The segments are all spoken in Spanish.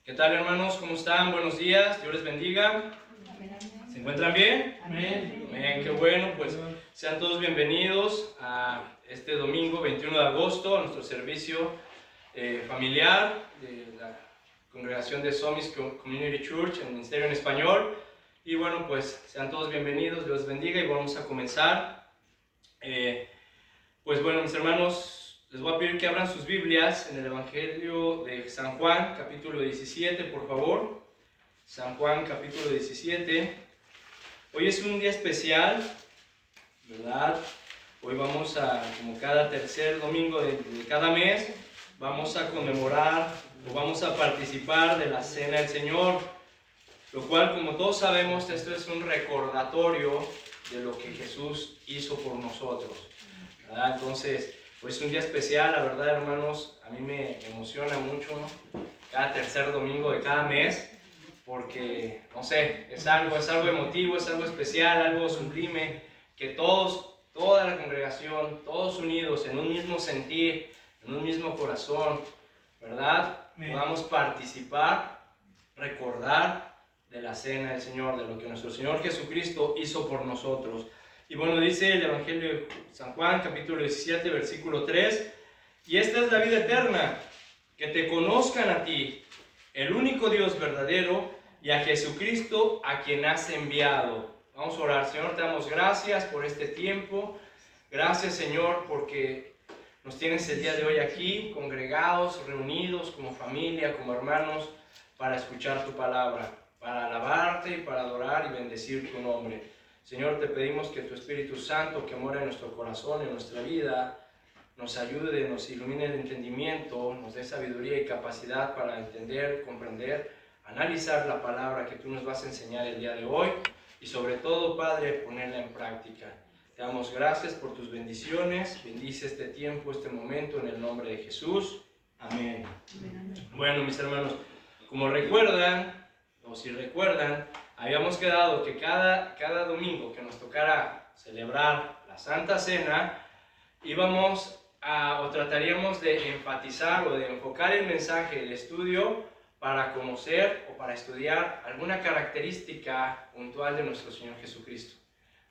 ¿Qué tal, hermanos? ¿Cómo están? Buenos días, Dios les bendiga. ¿Se encuentran bien? Amén. Amén, qué bueno. Pues sean todos bienvenidos a este domingo 21 de agosto, a nuestro servicio familiar de la congregación de Somis Community Church, en Ministerio en Español. Y bueno, pues sean todos bienvenidos, Dios les bendiga y vamos a comenzar. Pues bueno, mis hermanos, les voy a pedir que abran sus Biblias en el Evangelio de San Juan, capítulo 17, por favor. San Juan, capítulo 17. Hoy es un día especial, ¿verdad? Hoy vamos a, como cada tercer domingo de cada mes, vamos a conmemorar o vamos a participar de la Cena del Señor, lo cual, como todos sabemos, esto es un recordatorio de lo que Jesús hizo por nosotros, ¿verdad? Entonces, pues es un día especial, la verdad, hermanos, a mí me emociona mucho, ¿no? Cada tercer domingo de cada mes, porque, no sé, es algo emotivo, es algo especial, algo sublime, que toda la congregación, todos unidos en un mismo sentir, en un mismo corazón, ¿verdad? Podamos participar, recordar de la Cena del Señor, de lo que nuestro Señor Jesucristo hizo por nosotros. Y bueno, dice el Evangelio de San Juan, capítulo 17, versículo 3, y esta es la vida eterna, que te conozcan a ti, el único Dios verdadero, y a Jesucristo a quien has enviado. Vamos a orar. Señor, te damos gracias por este tiempo. Gracias, Señor, porque nos tienes el día de hoy aquí, congregados, reunidos como familia, como hermanos, para escuchar tu palabra, para alabarte y para adorar y bendecir tu nombre. Señor, te pedimos que tu Espíritu Santo, que mora en nuestro corazón, en nuestra vida, nos ayude, nos ilumine el entendimiento, nos dé sabiduría y capacidad para entender, comprender, analizar la palabra que tú nos vas a enseñar el día de hoy y sobre todo, Padre, ponerla en práctica. Te damos gracias por tus bendiciones, bendice este tiempo, este momento en el nombre de Jesús. Amén. Bueno, mis hermanos, como recuerdan, o si recuerdan, habíamos quedado que cada domingo que nos tocara celebrar la Santa Cena, trataríamos de enfatizar o de enfocar el mensaje, el estudio, para conocer o para estudiar alguna característica puntual de nuestro Señor Jesucristo,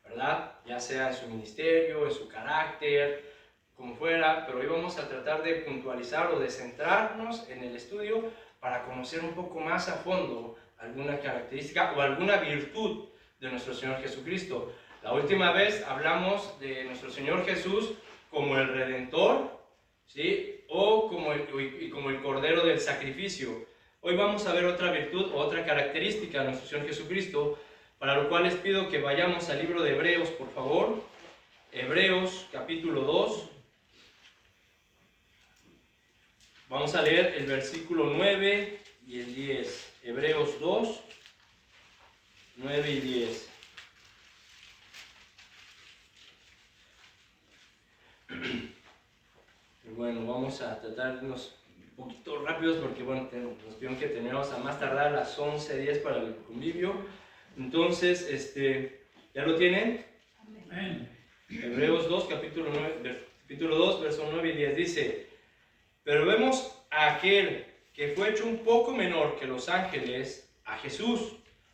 ¿verdad? Ya sea en su ministerio, en su carácter, como fuera, pero hoy vamos a tratar de puntualizar o de centrarnos en el estudio para conocer un poco más a fondo alguna característica o alguna virtud de nuestro Señor Jesucristo. La última vez hablamos de nuestro Señor Jesús como el Redentor, ¿sí? O como el Cordero del Sacrificio. Hoy vamos a ver otra virtud o otra característica de nuestro Señor Jesucristo, para lo cual les pido que vayamos al libro de Hebreos, por favor. Hebreos, capítulo 2. Vamos a leer el versículo 9 y el 10. Hebreos 2, 9 y 10. Bueno, vamos a tratarnos un poquito rápidos porque bueno, nos pidieron que tenemos a más tardar a las 11:10 para el convivio. Entonces, ¿ya lo tienen? Amén. Hebreos 2, capítulo 2, verso 9 y 10 dice: pero vemos a aquel que fue hecho un poco menor que los ángeles, a Jesús,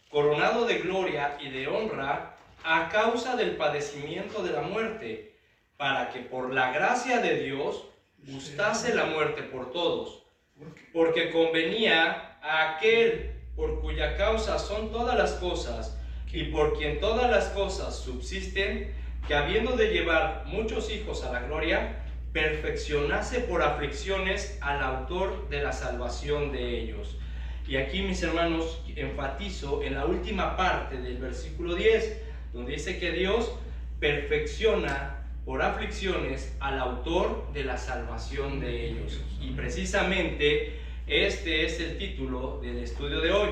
coronado de gloria y de honra a causa del padecimiento de la muerte, para que por la gracia de Dios gustase la muerte por todos, porque convenía a aquel por cuya causa son todas las cosas y por quien todas las cosas subsisten, que habiendo de llevar muchos hijos a la gloria, perfeccionase por aflicciones al autor de la salvación de ellos. Y aquí, mis hermanos, enfatizo en la última parte del versículo 10, donde dice que Dios perfecciona por aflicciones al autor de la salvación de ellos. Y precisamente este es el título del estudio de hoy: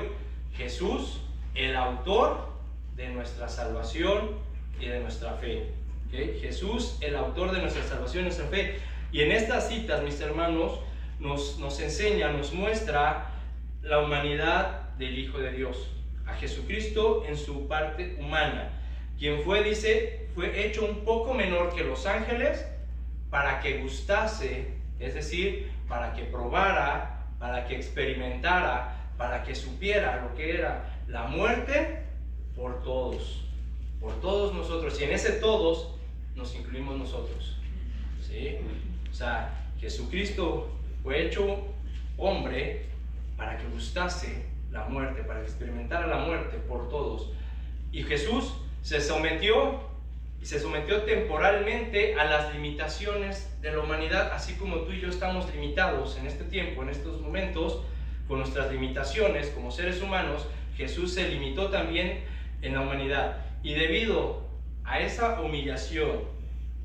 Jesús, el autor de nuestra salvación y de nuestra fe. ¿Okay? Jesús, el autor de nuestra salvación y nuestra fe. Y en estas citas, mis hermanos, nos enseña, nos muestra la humanidad del Hijo de Dios, a Jesucristo en su parte humana, quien fue hecho un poco menor que los ángeles para que gustase, es decir, para que probara, para que experimentara, para que supiera lo que era la muerte por todos nosotros. Y en ese todos nos incluimos nosotros, ¿sí? O sea, Jesucristo fue hecho hombre para que gustase la muerte, para que experimentara la muerte por todos. Y Jesús se sometió temporalmente a las limitaciones de la humanidad, así como tú y yo estamos limitados en este tiempo, en estos momentos, con nuestras limitaciones como seres humanos. Jesús se limitó también en la humanidad, y debido a esa humillación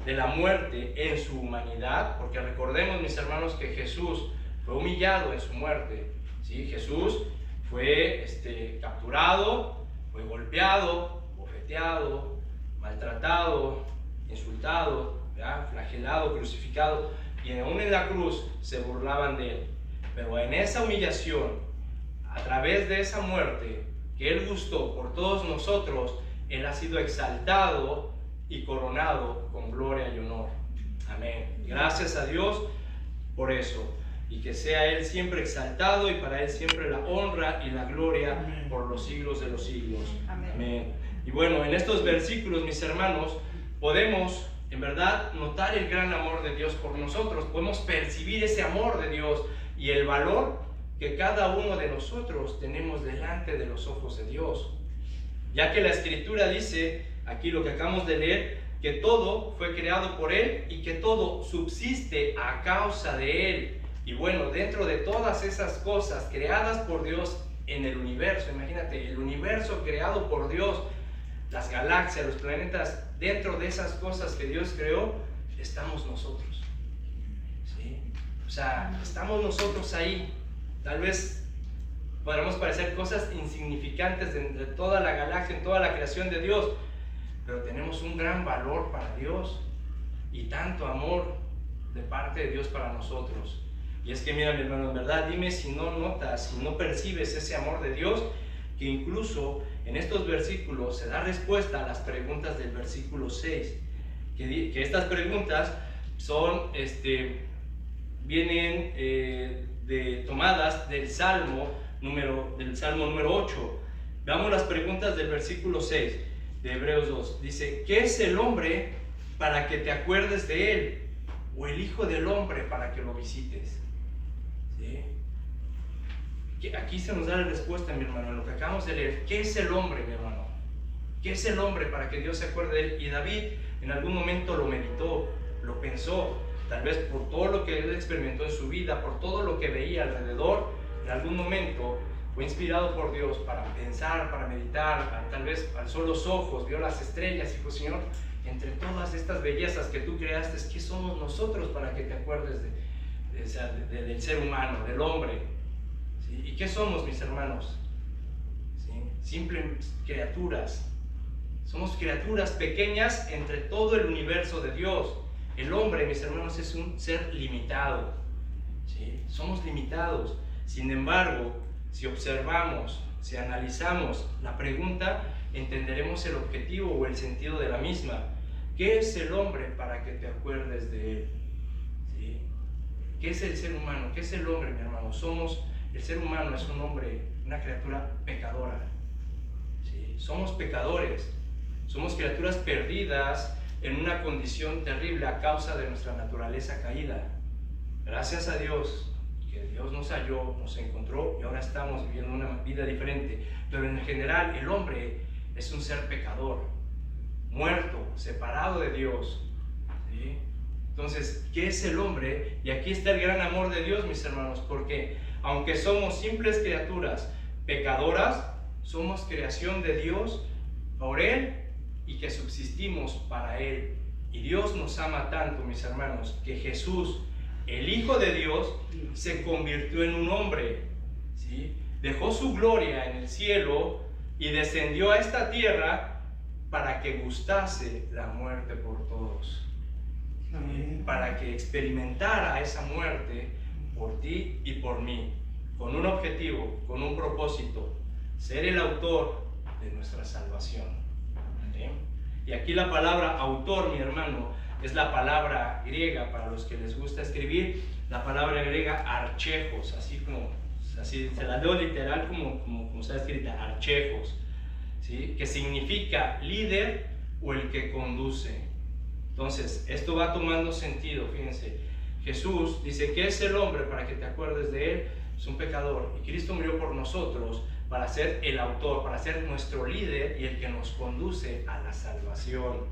de la muerte en su humanidad, porque recordemos, mis hermanos, que Jesús fue humillado en su muerte, ¿sí? Jesús fue capturado, fue golpeado, bofeteado, maltratado, insultado, ¿verdad? Flagelado, crucificado, y aún en la cruz se burlaban de él. Pero en esa humillación, a través de esa muerte que él gustó por todos nosotros, él ha sido exaltado y coronado con gloria y honor. Amén. Gracias a Dios por eso, y que sea él siempre exaltado, y para él siempre la honra y la gloria. Amén. Por los siglos de los siglos. Amén. Amén. Y bueno, en estos versículos, mis hermanos, podemos en verdad notar el gran amor de Dios por nosotros. Podemos percibir ese amor de Dios y el valor que cada uno de nosotros tenemos delante de los ojos de Dios, ya que la Escritura dice, aquí lo que acabamos de leer, que todo fue creado por Él y que todo subsiste a causa de Él. Y bueno, dentro de todas esas cosas creadas por Dios en el universo, imagínate, el universo creado por Dios, las galaxias, los planetas, dentro de esas cosas que Dios creó, estamos nosotros, ¿sí? O sea, estamos nosotros ahí. Tal vez podamos parecer cosas insignificantes de toda la galaxia, en toda la creación de Dios, pero tenemos un gran valor para Dios y tanto amor de parte de Dios para nosotros. Y es que mira, mi hermano, en verdad, dime si no notas, si no percibes ese amor de Dios, que incluso en estos versículos se da respuesta a las preguntas del versículo 6, que estas preguntas son, vienen tomadas del Salmo número 8. Veamos las preguntas del versículo 6 de Hebreos 2. Dice, ¿qué es el hombre para que te acuerdes de él? ¿O el hijo del hombre para que lo visites? ¿Sí? Aquí se nos da la respuesta, mi hermano, en lo que acabamos de leer. ¿Qué es el hombre, mi hermano? ¿Qué es el hombre para que Dios se acuerde de él? Y David en algún momento lo meditó, lo pensó, tal vez por todo lo que él experimentó en su vida, por todo lo que veía alrededor. En algún momento fue inspirado por Dios para pensar, para meditar, tal vez alzó los ojos, vio las estrellas y dijo, Señor, entre todas estas bellezas que tú creaste, ¿qué somos nosotros para que te acuerdes del ser humano, del hombre? ¿Sí? ¿Y qué somos, mis hermanos? ¿Sí? Simples criaturas. Somos criaturas pequeñas entre todo el universo de Dios. El hombre, mis hermanos, es un ser limitado, ¿sí? Somos limitados. Sin embargo, si observamos, si analizamos la pregunta, entenderemos el objetivo o el sentido de la misma. ¿Qué es el hombre para que te acuerdes de él? ¿Sí? ¿Qué es el ser humano? ¿Qué es el hombre, mi hermano? El ser humano es un hombre, una criatura pecadora, ¿sí? Somos pecadores, somos criaturas perdidas en una condición terrible a causa de nuestra naturaleza caída. Gracias a Dios, que Dios nos halló, nos encontró y ahora estamos viviendo una vida diferente. Pero en general el hombre es un ser pecador, muerto, separado de Dios, ¿sí? Entonces, ¿qué es el hombre? Y aquí está el gran amor de Dios, mis hermanos, porque aunque somos simples criaturas pecadoras, somos creación de Dios por Él y que subsistimos para Él. Y Dios nos ama tanto, mis hermanos, que Jesús, el Hijo de Dios, se convirtió en un hombre, ¿sí? Dejó su gloria en el cielo y descendió a esta tierra para que gustase la muerte por todos, ¿sí? Para que experimentara esa muerte por ti y por mí, con un objetivo, con un propósito: ser el autor de nuestra salvación, ¿sí? Y aquí la palabra autor, mi hermano, es la palabra griega, para los que les gusta escribir, la palabra griega archejos, así como sea, si se la leo literal como está escrita, archejos, ¿sí? Que significa líder o el que conduce. Entonces, esto va tomando sentido, fíjense. Jesús dice, ¿qué es el hombre para que te acuerdes de él? Es un pecador. Y Cristo murió por nosotros para ser el autor, para ser nuestro líder y el que nos conduce a la salvación.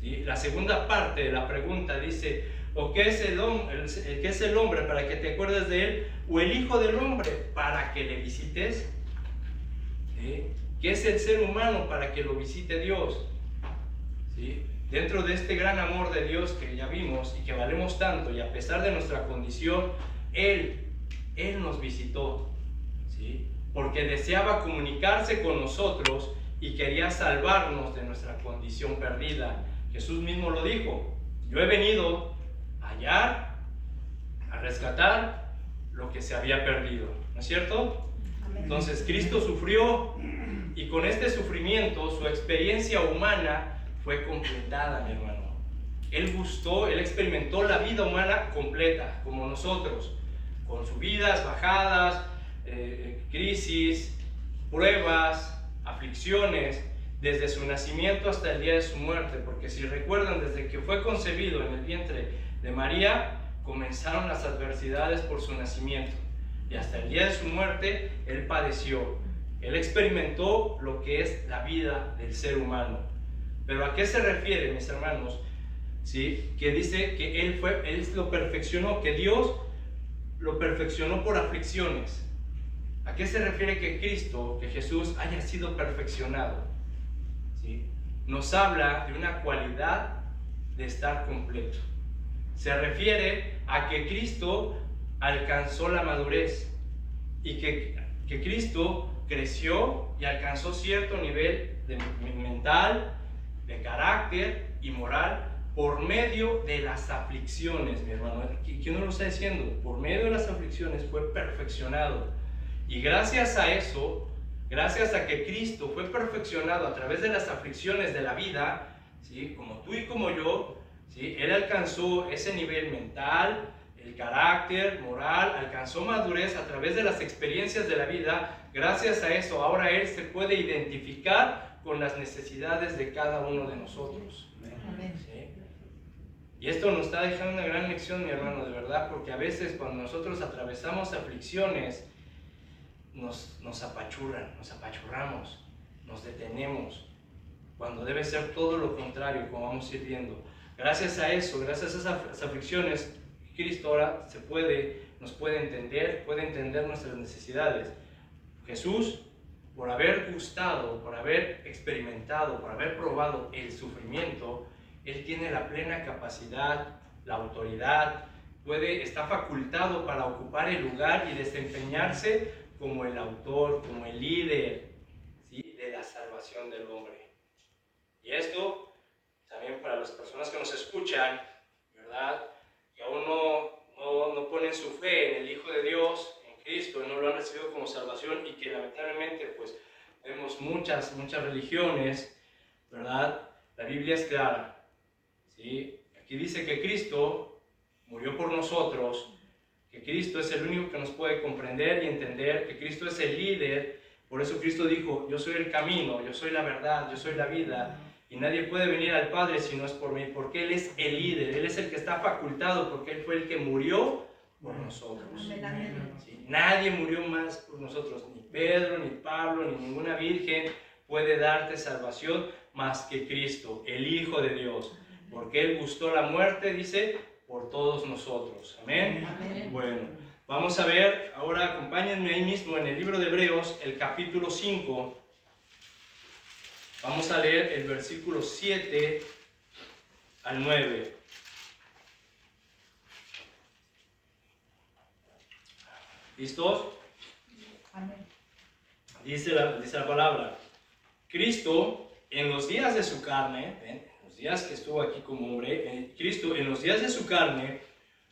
¿Sí? La segunda parte de la pregunta dice, ¿o qué es el hombre para que te acuerdes de él? ¿O el hijo del hombre para que le visites? ¿Sí? ¿Qué es el ser humano para que lo visite Dios? ¿Sí? Dentro de este gran amor de Dios que ya vimos y que valemos tanto, y a pesar de nuestra condición, Él nos visitó, ¿sí? Porque deseaba comunicarse con nosotros y quería salvarnos de nuestra condición perdida. Jesús mismo lo dijo, yo he venido a hallar, a rescatar lo que se había perdido, ¿no es cierto? Amén. Entonces Cristo sufrió y con este sufrimiento su experiencia humana fue completada, mi hermano. Él experimentó la vida humana completa, como nosotros, con subidas, bajadas, crisis, pruebas, aflicciones, desde su nacimiento hasta el día de su muerte, porque si recuerdan, desde que fue concebido en el vientre de María, comenzaron las adversidades por su nacimiento, y hasta el día de su muerte, Él padeció. Él experimentó lo que es la vida del ser humano. Pero ¿a qué se refiere, mis hermanos? ¿Sí? Que dice que Él lo perfeccionó, que Dios lo perfeccionó por aflicciones. ¿A qué se refiere que Cristo, que Jesús haya sido perfeccionado? ¿Sí? Nos habla de una cualidad de estar completo. Se refiere a que Cristo alcanzó la madurez y que Cristo creció y alcanzó cierto nivel mental, de carácter y moral por medio de las aflicciones, mi hermano. ¿Quién nos lo está diciendo? Por medio de las aflicciones fue perfeccionado. Y gracias a eso, gracias a que Cristo fue perfeccionado a través de las aflicciones de la vida, ¿sí? Como tú y como yo, ¿sí? Él alcanzó ese nivel mental, el carácter, moral, alcanzó madurez a través de las experiencias de la vida. Gracias a eso, ahora Él se puede identificar con las necesidades de cada uno de nosotros. ¿Sí? Y esto nos está dejando una gran lección, mi hermano, de verdad, porque a veces cuando nosotros atravesamos aflicciones, nos apachurran, nos apachurramos, nos detenemos, cuando debe ser todo lo contrario, como vamos a ir viendo. Gracias a eso, gracias a esas aflicciones, Cristo ahora nos puede entender nuestras necesidades. Jesús, por haber gustado, por haber experimentado, por haber probado el sufrimiento, Él tiene la plena capacidad, la autoridad, está facultado para ocupar el lugar y desempeñarse como el autor, como el líder, ¿sí? De la salvación del hombre. Y esto también para las personas que nos escuchan, ¿verdad? Que aún no ponen su fe en el Hijo de Dios, Cristo, no lo han recibido como salvación, y que lamentablemente pues vemos muchas religiones, ¿verdad? La Biblia es clara, ¿sí? Aquí dice que Cristo murió por nosotros, que Cristo es el único que nos puede comprender y entender, que Cristo es el líder. Por eso Cristo dijo, yo soy el camino, yo soy la verdad, yo soy la vida, y nadie puede venir al Padre si no es por mí, porque Él es el líder, Él es el que está facultado, porque Él fue el que murió por nosotros. ¿Sí? Nadie murió más por nosotros, ni Pedro, ni Pablo, ni ninguna virgen puede darte salvación más que Cristo, el Hijo de Dios, porque Él gustó la muerte, dice, por todos nosotros. Amén. Amén. Bueno, vamos a ver ahora, acompáñenme ahí mismo en el libro de Hebreos, el capítulo 5. Vamos a leer el versículo 7 al 9. ¿Listos? Amén. Dice la palabra. Cristo, en los días de su carne, en los días que estuvo aquí como hombre, Cristo, en los días de su carne,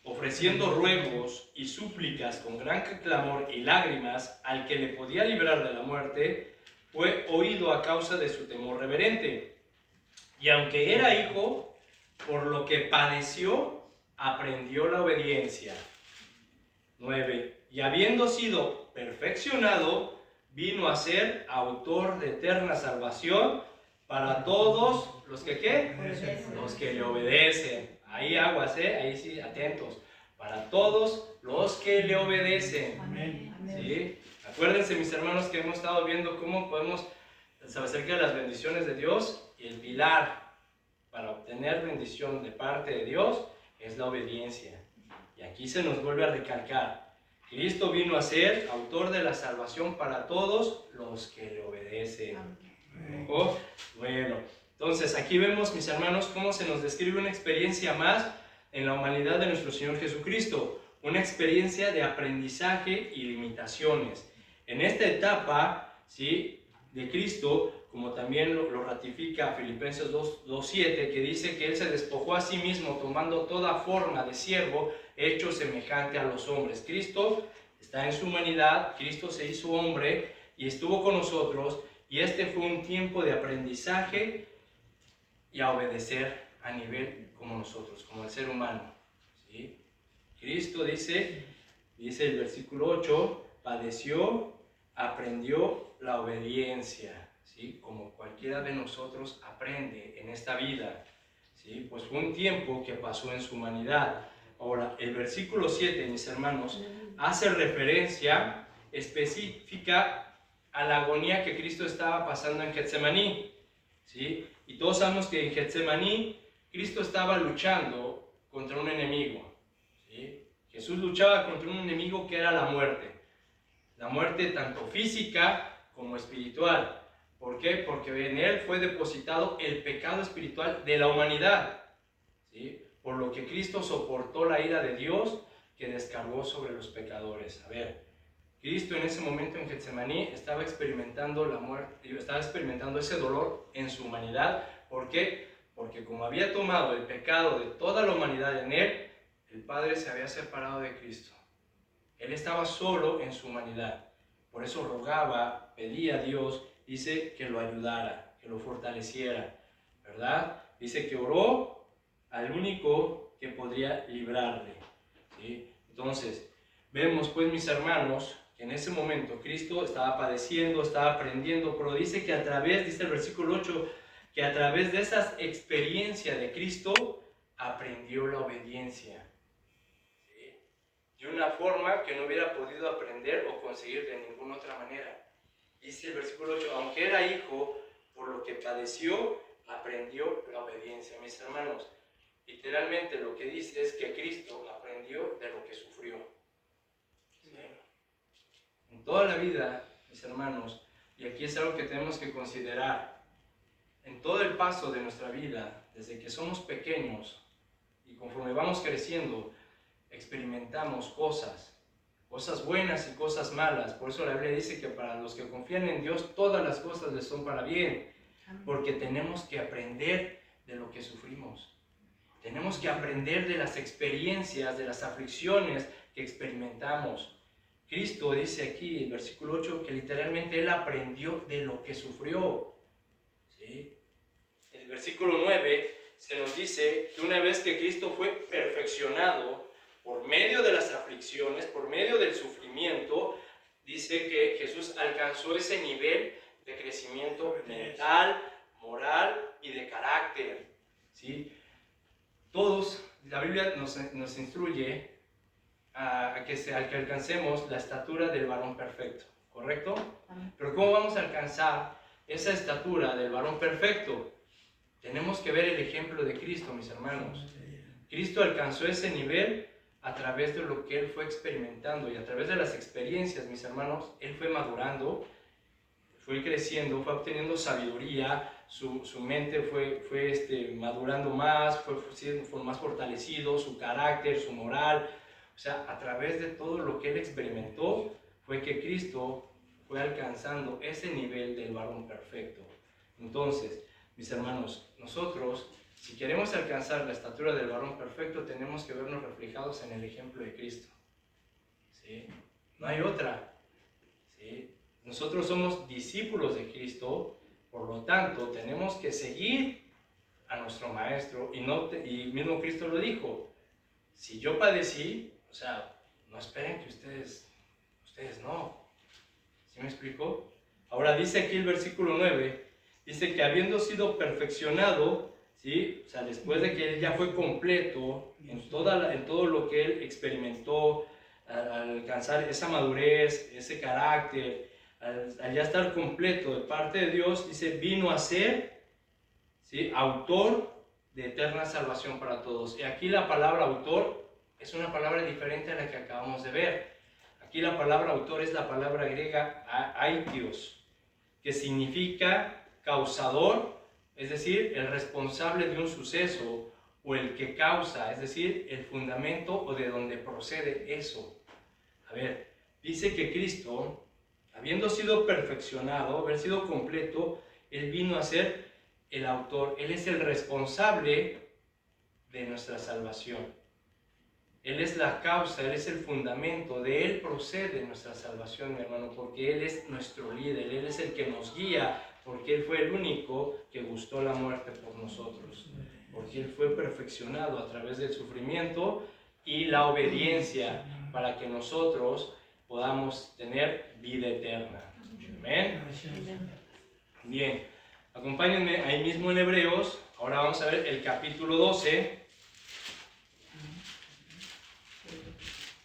ofreciendo ruegos y súplicas con gran clamor y lágrimas al que le podía librar de la muerte, fue oído a causa de su temor reverente. Y aunque era hijo, por lo que padeció, aprendió la obediencia. 9. y habiendo sido perfeccionado, vino a ser autor de eterna salvación para todos los que, ¿qué? Los que le obedecen. Ahí aguas, ahí sí, atentos. Para todos los que le obedecen. ¿Sí? Acuérdense, mis hermanos, que hemos estado viendo cómo podemos acerca de las bendiciones de Dios, y el pilar para obtener bendición de parte de Dios es la obediencia. Y aquí se nos vuelve a recalcar: Cristo vino a ser autor de la salvación para todos los que le obedecen. ¿Oh? Bueno, entonces aquí vemos, mis hermanos, cómo se nos describe una experiencia más en la humanidad de nuestro Señor Jesucristo, una experiencia de aprendizaje y limitaciones. En esta etapa, ¿sí?, de Cristo, como también lo ratifica Filipenses 2:7, que dice que Él se despojó a sí mismo tomando toda forma de siervo, hecho semejante a los hombres. Cristo está en su humanidad, Cristo se hizo hombre y estuvo con nosotros, y este fue un tiempo de aprendizaje y a obedecer a nivel como nosotros, como el ser humano, ¿sí? Cristo dice el versículo 8, padeció, aprendió la obediencia, ¿sí? Como cualquiera de nosotros aprende en esta vida, ¿sí? Pues fue un tiempo que pasó en su humanidad. Ahora, el versículo 7, mis hermanos, hace referencia específica a la agonía que Cristo estaba pasando en Getsemaní, ¿sí? Y todos sabemos que en Getsemaní Cristo estaba luchando contra un enemigo, ¿sí? Jesús luchaba contra un enemigo que era la muerte tanto física como espiritual. ¿Por qué? Porque en Él fue depositado el pecado espiritual de la humanidad, ¿sí? Por lo que Cristo soportó la ira de Dios que descargó sobre los pecadores. A ver, Cristo en ese momento en Getsemaní estaba experimentando la muerte, estaba experimentando ese dolor en su humanidad. ¿Por qué? Porque como había tomado el pecado de toda la humanidad en Él, el Padre se había separado de Cristo. Él estaba solo en su humanidad. Por eso rogaba, pedía a Dios, dice, que lo ayudara, que lo fortaleciera, ¿verdad? Dice que oró al único que podría librarle, ¿sí? Entonces, vemos pues, mis hermanos, que en ese momento Cristo estaba padeciendo, estaba aprendiendo, pero dice que a través, dice el versículo 8, que a través de esa experiencia de Cristo aprendió la obediencia, ¿sí?, de una forma que no hubiera podido aprender o conseguir de ninguna otra manera. Dice el versículo 8, aunque era hijo, por lo que padeció, aprendió la obediencia. Mis hermanos, literalmente lo que dice es que Cristo aprendió de lo que sufrió. ¿Sí? En toda la vida, mis hermanos, y aquí es algo que tenemos que considerar, en todo el paso de nuestra vida, desde que somos pequeños y conforme vamos creciendo, experimentamos cosas buenas y cosas malas. Por eso la Biblia dice que para los que confían en Dios, todas las cosas les son para bien, porque tenemos que aprender de lo que sufrimos. Tenemos que aprender de las experiencias, de las aflicciones que experimentamos. Cristo dice aquí, en el versículo 8, que literalmente Él aprendió de lo que sufrió, ¿sí? En el versículo 9 se nos dice que una vez que Cristo fue perfeccionado por medio de las aflicciones, por medio del sufrimiento, dice que Jesús alcanzó ese nivel de crecimiento mental, moral y de carácter, ¿sí? Todos, la Biblia nos instruye a que alcancemos la estatura del varón perfecto, ¿correcto? Pero ¿cómo vamos a alcanzar esa estatura del varón perfecto? Tenemos que ver el ejemplo de Cristo, mis hermanos. Cristo alcanzó ese nivel a través de lo que Él fue experimentando, y a través de las experiencias, mis hermanos, Él fue madurando, fue creciendo, fue obteniendo sabiduría, su mente fue madurando más, fue más fortalecido, su carácter, su moral. O sea, a través de todo lo que Él experimentó, fue que Cristo fue alcanzando ese nivel del varón perfecto. Entonces, mis hermanos, nosotros, si queremos alcanzar la estatura del varón perfecto, tenemos que vernos reflejados en el ejemplo de Cristo, ¿sí? No hay otra, ¿sí? Nosotros somos discípulos de Cristo, por lo tanto, tenemos que seguir a nuestro Maestro, y mismo Cristo lo dijo: si yo padecí, o sea, no esperen que ustedes ustedes no. ¿Sí me explicó? Ahora dice aquí el versículo 9, dice que habiendo sido perfeccionado, ¿sí? O sea, después de que él ya fue completo en todo lo que él experimentó, al alcanzar esa madurez, ese carácter, al ya estar completo de parte de Dios, dice, vino a ser, ¿sí?, autor de eterna salvación para todos. Y aquí la palabra autor es una palabra diferente a la que acabamos de ver. Aquí la palabra autor es la palabra griega aitios, que significa causador, es decir, el responsable de un suceso, o el que causa, es decir, el fundamento o de donde procede eso. A ver, dice que Cristo, habiendo sido perfeccionado, haber sido completo, Él vino a ser el autor, Él es el responsable de nuestra salvación. Él es la causa, Él es el fundamento, de Él procede nuestra salvación, mi hermano, porque Él es nuestro líder, Él es el que nos guía, porque Él fue el único que gustó la muerte por nosotros, porque Él fue perfeccionado a través del sufrimiento y la obediencia para que nosotros podamos tener vida eterna. Amén. Bien, acompáñenme ahí mismo en Hebreos, ahora vamos a ver el capítulo 12.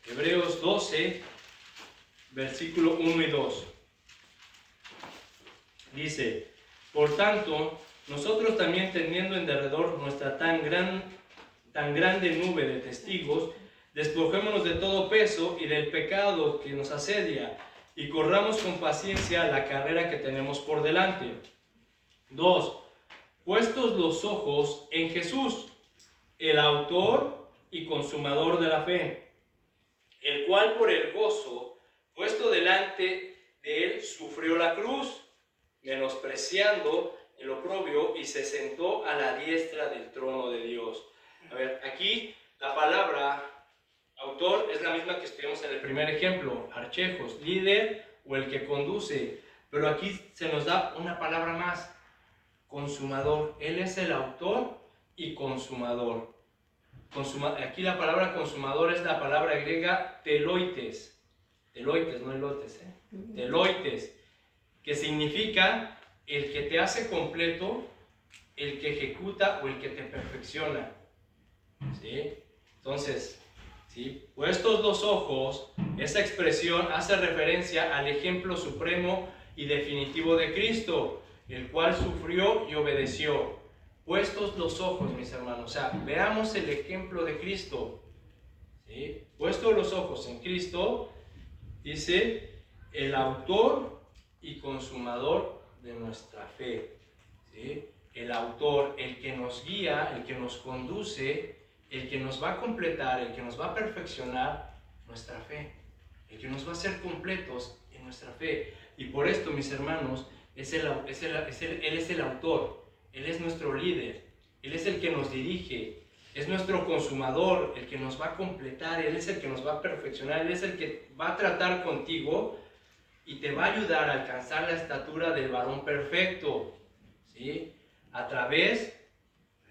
Hebreos 12, versículo 1 y 2. Dice, por tanto, nosotros también teniendo en derredor nuestra tan grande nube de testigos, despojémonos de todo peso y del pecado que nos asedia, y corramos con paciencia la carrera que tenemos por delante. 2. Puestos los ojos en Jesús, el autor y consumador de la fe, el cual por el gozo puesto delante de él sufrió la cruz, menospreciando el oprobio, y se sentó a la diestra del trono de Dios. A ver, aquí la palabra autor es la misma que estudiamos en el primer ejemplo, archejos, líder o el que conduce, pero aquí se nos da una palabra más, consumador. Él es el autor y consumador. Aquí la palabra consumador es la palabra griega teloites, no elotes, teloites, que significa el que te hace completo, el que ejecuta o el que te perfecciona. ¿Sí? Entonces, ¿sí?, puestos los ojos, esa expresión hace referencia al ejemplo supremo y definitivo de Cristo, el cual sufrió y obedeció. Puestos los ojos, mis hermanos, o sea, veamos el ejemplo de Cristo. ¿Sí? Puestos los ojos en Cristo, dice, el autor y consumador de nuestra fe. ¿Sí? El autor, el que nos guía, el que nos conduce, el que nos va a completar, el que nos va a perfeccionar nuestra fe, el que nos va a hacer completos en nuestra fe. Y por esto, mis hermanos, Él es el autor. Él es nuestro líder, Él es el que nos dirige, es nuestro consumador, el que nos va a completar, Él es el que nos va a perfeccionar, Él es el que va a tratar contigo y te va a ayudar a alcanzar la estatura del varón perfecto, ¿sí? A través,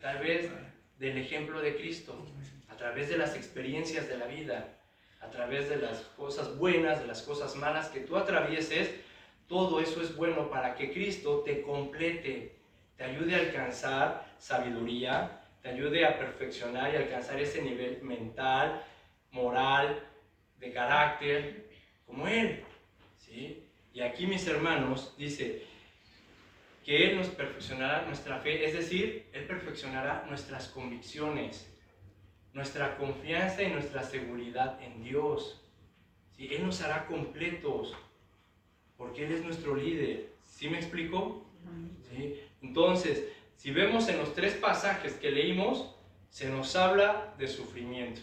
tal vez, del ejemplo de Cristo, a través de las experiencias de la vida, a través de las cosas buenas, de las cosas malas que tú atravieses. Todo eso es bueno para que Cristo te complete, te ayude a alcanzar sabiduría, te ayude a perfeccionar y alcanzar ese nivel mental, moral, de carácter, como Él. ¿Sí? Y aquí, mis hermanos, dice que Él nos perfeccionará nuestra fe, es decir, Él perfeccionará nuestras convicciones, nuestra confianza y nuestra seguridad en Dios. ¿Sí? Él nos hará completos, porque Él es nuestro líder. ¿Sí me explico? ¿Sí? Entonces, si vemos en los 3 pasajes que leímos, se nos habla de sufrimiento,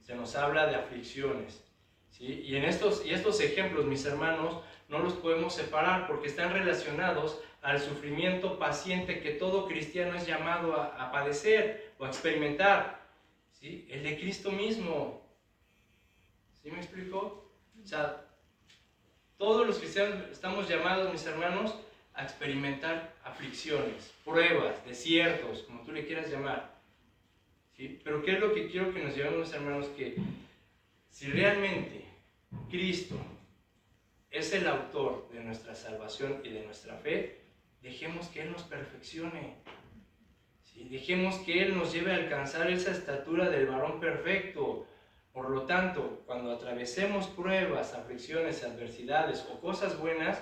se nos habla de aflicciones, ¿sí? Y estos ejemplos, mis hermanos, no los podemos separar porque están relacionados al sufrimiento paciente que todo cristiano es llamado a padecer o a experimentar, ¿sí? El de Cristo mismo. ¿Sí me explico? O sea, todos los cristianos estamos llamados, mis hermanos, a experimentar aflicciones, pruebas, desiertos, como tú le quieras llamar. ¿Sí? Pero ¿qué es lo que quiero que nos llevemos, hermanos? Que si realmente Cristo es el autor de nuestra salvación y de nuestra fe, dejemos que Él nos perfeccione. ¿Sí? Dejemos que Él nos lleve a alcanzar esa estatura del varón perfecto. Por lo tanto, cuando atravesemos pruebas, aflicciones, adversidades o cosas buenas,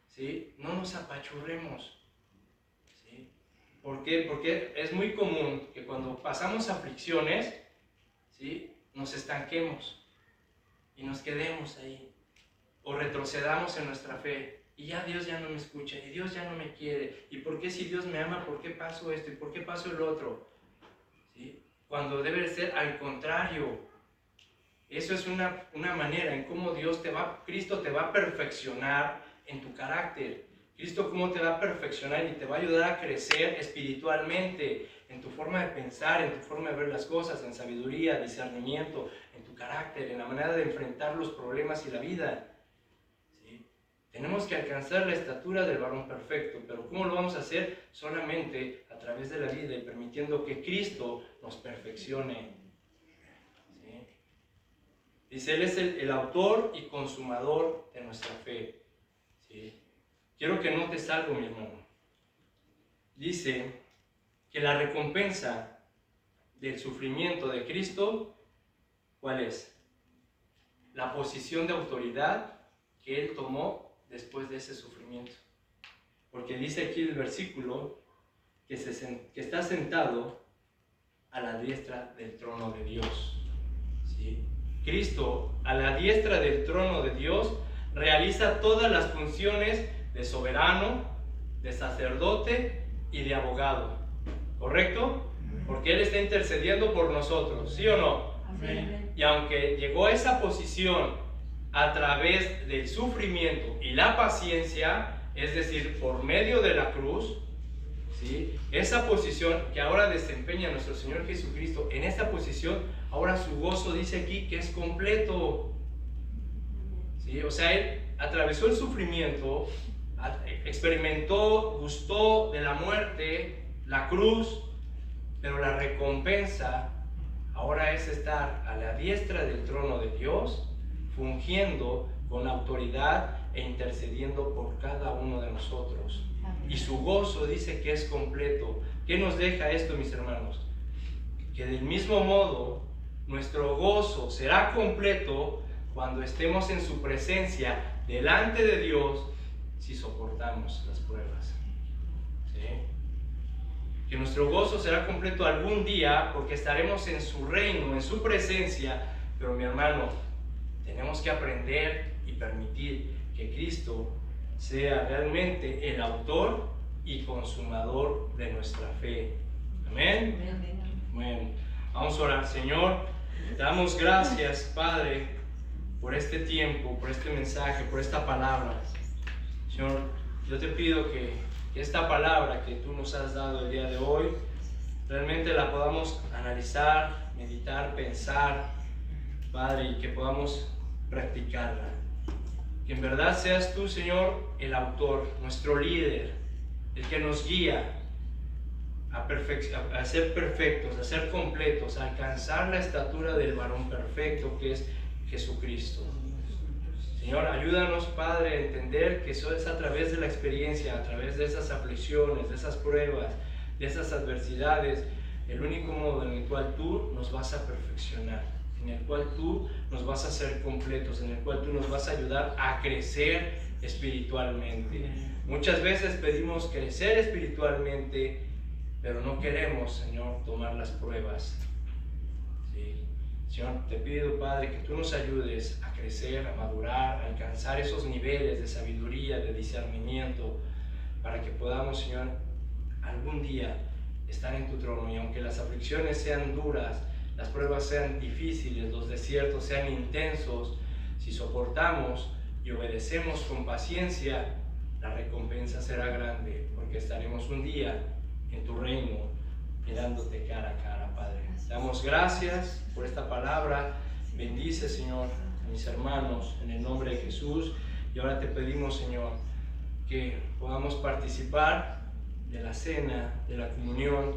¿sí?, no nos apachurremos. ¿Sí? ¿Por qué? Porque es muy común que cuando pasamos aflicciones, ¿sí?, nos estanquemos y nos quedemos ahí, o retrocedamos en nuestra fe, y ya Dios ya no me escucha, y Dios ya no me quiere, y ¿por qué si Dios me ama, por qué pasó esto, y por qué pasó el otro? ¿Sí? Cuando debe ser al contrario. Eso es una manera en cómo Cristo te va a perfeccionar en tu carácter. Cristo cómo te va a perfeccionar y te va a ayudar a crecer espiritualmente, en tu forma de pensar, en tu forma de ver las cosas, en sabiduría, discernimiento, en tu carácter, en la manera de enfrentar los problemas y la vida. ¿Sí? Tenemos que alcanzar la estatura del varón perfecto, pero ¿cómo lo vamos a hacer? Solamente a través de la vida y permitiendo que Cristo nos perfeccione. Dice, Él es el autor y consumador de nuestra fe. ¿Sí? Quiero que notes algo, mi hermano. Dice que la recompensa del sufrimiento de Cristo, ¿cuál es? La posición de autoridad que Él tomó después de ese sufrimiento. Porque dice aquí el versículo que está sentado a la diestra del trono de Dios. ¿Sí? Cristo, a la diestra del trono de Dios, realiza todas las funciones de soberano, de sacerdote y de abogado. ¿Correcto? Porque Él está intercediendo por nosotros, ¿sí o no? Amén. Y aunque llegó a esa posición a través del sufrimiento y la paciencia, es decir, por medio de la cruz, ¿sí?, esa posición que ahora desempeña nuestro Señor Jesucristo, en esta posición, ahora su gozo dice aquí que es completo. ¿Sí? O sea, Él atravesó el sufrimiento, experimentó, gustó de la muerte, la cruz, pero la recompensa ahora es estar a la diestra del trono de Dios, fungiendo con autoridad e intercediendo por cada uno de nosotros. Y su gozo dice que es completo. ¿Qué nos deja esto, mis hermanos? Que del mismo modo, nuestro gozo será completo cuando estemos en su presencia, delante de Dios, si soportamos las pruebas. ¿Sí? Que nuestro gozo será completo algún día porque estaremos en su reino, en su presencia. Pero mi hermano, tenemos que aprender y permitir que Cristo sea realmente el autor y consumador de nuestra fe. Amén. Bueno, vamos a orar. Señor, te damos gracias, Padre, por este tiempo, por este mensaje, por esta palabra. Señor, yo te pido que esta palabra que tú nos has dado el día de hoy, realmente la podamos analizar, meditar, pensar, Padre, y que podamos practicarla. Que en verdad seas tú, Señor, el autor, nuestro líder, el que nos guía a ser perfectos, a ser completos, a alcanzar la estatura del varón perfecto que es Jesucristo. Señor, ayúdanos, Padre, a entender que eso es a través de la experiencia, a través de esas aflicciones, de esas pruebas, de esas adversidades, el único modo en el cual tú nos vas a perfeccionar, en el cual tú nos vas a hacer completos, en el cual tú nos vas a ayudar a crecer espiritualmente. Muchas veces pedimos crecer espiritualmente, pero no queremos, Señor, tomar las pruebas. ¿Sí? Señor, te pido, Padre, que tú nos ayudes a crecer, a madurar, a alcanzar esos niveles de sabiduría, de discernimiento, para que podamos, Señor, algún día estar en tu trono. Y aunque las aflicciones sean duras, las pruebas sean difíciles, los desiertos sean intensos, si soportamos y obedecemos con paciencia, la recompensa será grande, porque estaremos un día en tu reino, mirándote cara a cara, Padre. Te damos gracias por esta palabra. Bendice, Señor, a mis hermanos, en el nombre de Jesús. Y ahora te pedimos, Señor, que podamos participar de la cena, de la comunión,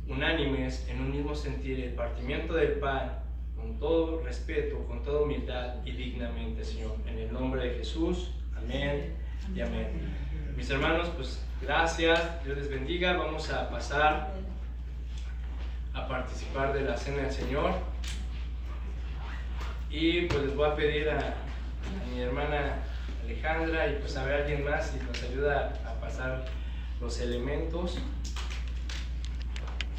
unánimes, en un mismo sentir, el partimiento del pan, con todo respeto, con toda humildad y dignamente, Señor. En el nombre de Jesús, amén y amén. Mis hermanos, pues gracias, Dios les bendiga. Vamos a pasar a participar de la cena del Señor. Y pues les voy a pedir a mi hermana Alejandra y pues a ver alguien más si nos ayuda a pasar los elementos.